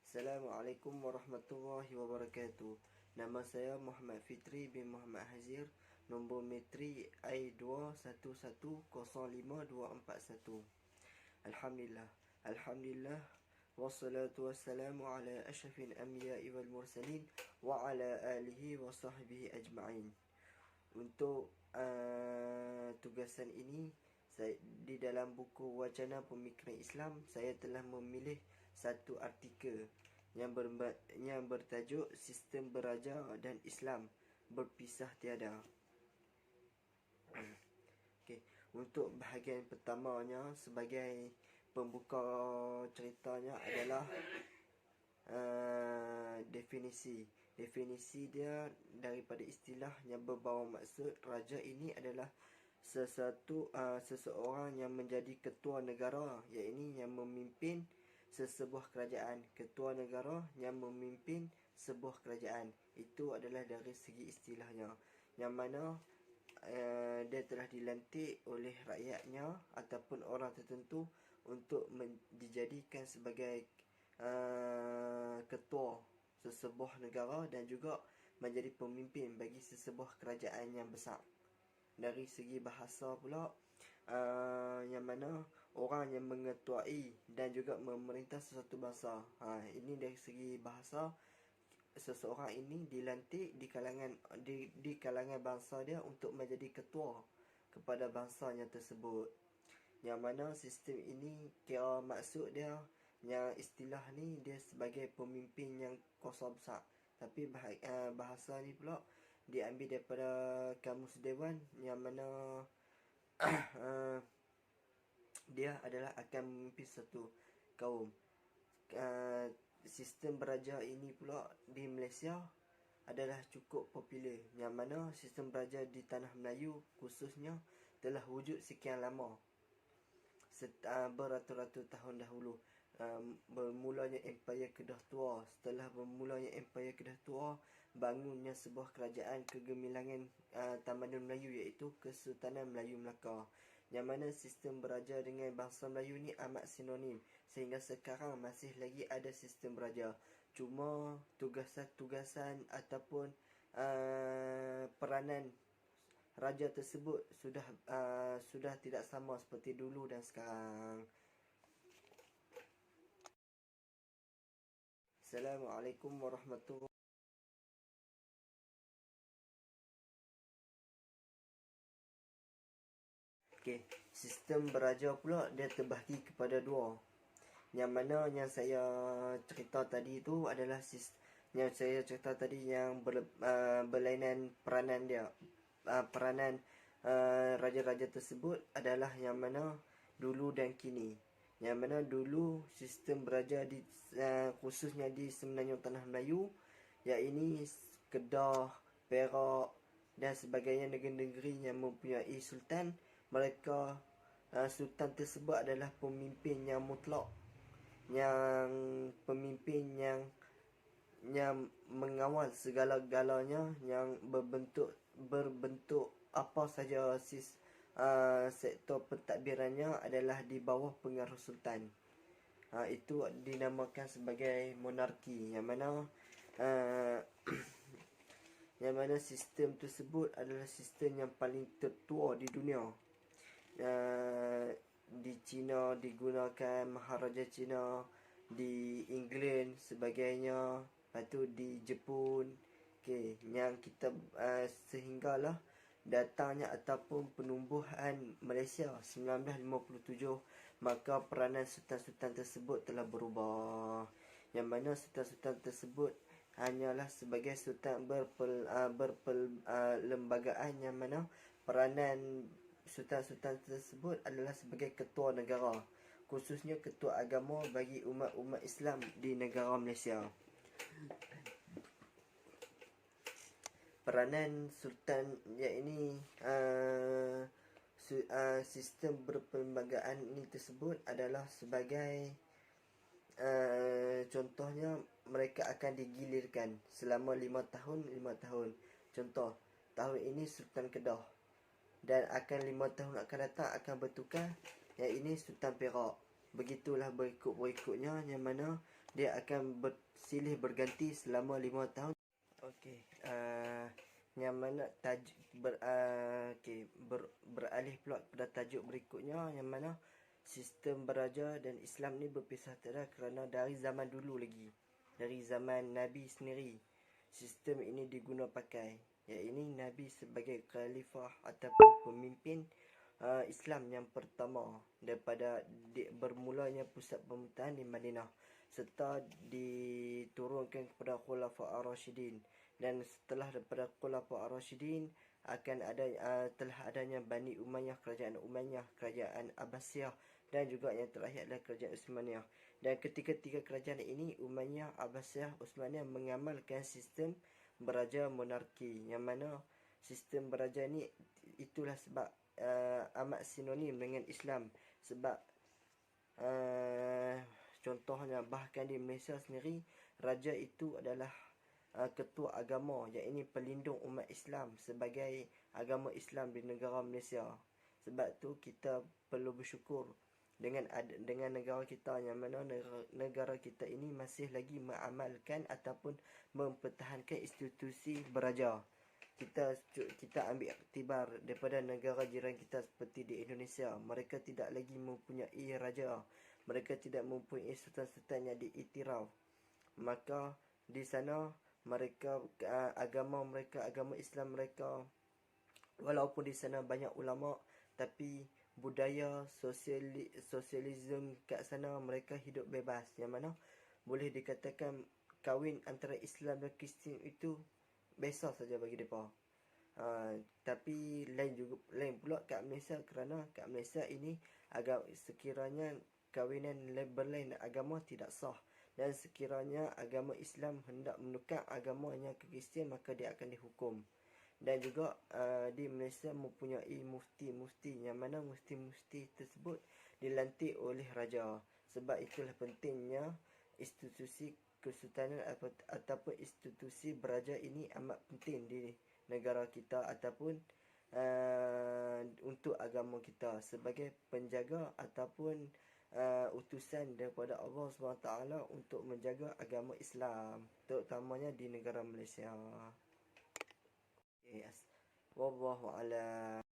Assalamualaikum warahmatullahi wabarakatuh. Nama saya Muhammad Fitri bin Muhammad Hazir. Nombor metri I211052441. Alhamdulillah. Alhamdulillah. Wassalatu wassalamu ala ashrafil anbiya'i wal mursalin wa ala alihi wa sahbihi ajma'in. Untuk tugasan ini, di dalam buku Wacana Pemikiran Islam, saya telah memilih satu artikel yang bertajuk Sistem Beraja dan Islam Berpisah Tiada. Okay. Untuk bahagian pertamanya, sebagai pembuka ceritanya adalah definisi. Definisi dia daripada istilah yang berbawa maksud raja ini adalah seseorang yang menjadi ketua negara, iaitu yang memimpin sesebuah kerajaan. Ketua negara yang memimpin sebuah kerajaan. Itu adalah dari segi istilahnya, yang mana dia telah dilantik oleh rakyatnya ataupun orang tertentu untuk dijadikan sebagai ketua sesebuah negara dan juga menjadi pemimpin bagi sesebuah kerajaan yang besar. Dari segi bahasa pula, yang mana orang yang mengetuai dan juga memerintah sesuatu bangsa. Ini dari segi bahasa, seseorang ini dilantik di kalangan bangsa dia untuk menjadi ketua kepada bangsanya tersebut. Yang mana sistem ini kira maksud dia, yang istilah ni dia sebagai pemimpin yang kuasa besar. Tapi bahasa ni pula diambil daripada Kamus Dewan, yang mana dia adalah akan memimpin satu kaum. Sistem beraja ini pula di Malaysia adalah cukup popular, yang mana sistem beraja di tanah Melayu khususnya telah wujud sekian lama, beratus-ratus tahun dahulu. Bermulanya Empayar Kedah Tua. Setelah bermulanya Empayar Kedah Tua, bangunnya sebuah kerajaan kegemilangan Tamadun Melayu, iaitu Kesultanan Melayu Melaka, yang mana sistem beraja dengan bangsa Melayu ni amat sinonim. Sehingga sekarang masih lagi ada sistem beraja. Cuma tugasan-tugasan ataupun peranan raja tersebut sudah tidak sama seperti dulu dan sekarang. Assalamualaikum warahmatullahi. Okay. Sistem beraja pula dia terbahagi kepada dua. Yang mana yang saya cerita tadi tu adalah berlainan peranan dia. Peranan raja-raja tersebut adalah yang mana dulu dan kini. Yang mana dulu sistem beraja khususnya di Semenanjung Tanah Melayu, iaitu Kedah, Perak dan sebagainya, negeri-negeri yang mempunyai sultan. Sultan tersebut adalah pemimpin yang mutlak, yang pemimpin yang mengawal segala-galanya, yang berbentuk apa saja sektor pentadbirannya adalah di bawah pengaruh sultan. Itu dinamakan sebagai monarki, yang mana sistem tersebut adalah sistem yang paling tertua di dunia. Di China digunakan Maharaja China, di England sebagainya, lepas tu di Jepun. Okay, yang kita sehinggalah datangnya ataupun penumbuhan Malaysia 1957, maka peranan sultan-sultan tersebut telah berubah. Yang mana sultan-sultan tersebut hanyalah sebagai sultan berperlembagaan, yang mana peranan sultan-sultan tersebut adalah sebagai ketua negara, khususnya ketua agama bagi umat-umat Islam di negara Malaysia. Peranan sultan iaitu sistem berperlembagaan ini tersebut adalah sebagai contohnya, mereka akan digilirkan selama 5 tahun. Contoh, tahun ini Sultan Kedah, dan akan 5 tahun akan datang akan bertukar, iaitu Sultan Perak. begitulah berikutnya yang mana dia akan silih berganti selama 5 tahun. Okey, yang mana beralih pula pada tajuk berikutnya, yang mana sistem beraja dan Islam ni berpisah tiada kerana dari zaman dulu lagi, dari zaman Nabi sendiri sistem ini diguna pakai, iaitu Nabi sebagai khalifah ataupun pemimpin Islam yang pertama daripada bermulanya pusat pemerintahan di Madinah, serta diturunkan kepada Khulafa Ar-Rasyidin. Dan setelah daripada Khulafa Ar-Rasyidin akan ada telah adanya Bani Umayyah, kerajaan Umayyah, kerajaan Abbasiyah, dan juga yang terakhir adalah kerajaan Utsmaniyah. Dan ketika-tiga kerajaan ini, Umayyah, Abbasiyah, Utsmaniyah, mengamalkan sistem beraja monarki, yang mana sistem beraja ni itulah sebab amat sinonim dengan Islam. Sebab contohnya bahkan di Malaysia sendiri, raja itu adalah ketua agama, iaitu pelindung umat Islam sebagai agama Islam di negara Malaysia. Sebab tu kita perlu bersyukur dengan negara kita, yang mana negara kita ini masih lagi mengamalkan ataupun mempertahankan institusi beraja. Kita ambil iktibar daripada negara jiran kita seperti di Indonesia. Mereka tidak lagi mempunyai raja, mereka tidak mempunyai sultan-sultan yang diiktiraf. Maka di sana mereka agama Islam mereka, walaupun di sana banyak ulama, tapi budaya sosialisme kat sana mereka hidup bebas, yang mana boleh dikatakan kahwin antara Islam dan Kristian itu biasa saja bagi mereka. Tapi lain pula kat Malaysia, kerana kat Malaysia ini sekiranya kahwinan berlain agama tidak sah, dan sekiranya agama Islam hendak menukar agamanya ke Kristian, maka dia akan dihukum. Dan juga di Malaysia mempunyai mufti-mufti, yang mana mufti-mufti tersebut dilantik oleh raja. Sebab itulah pentingnya institusi kesultanan ataupun institusi beraja ini amat penting di negara kita ataupun untuk agama kita, sebagai penjaga ataupun utusan daripada Allah SWT untuk menjaga agama Islam, terutamanya di negara Malaysia. Yes. Wallahu a'lam.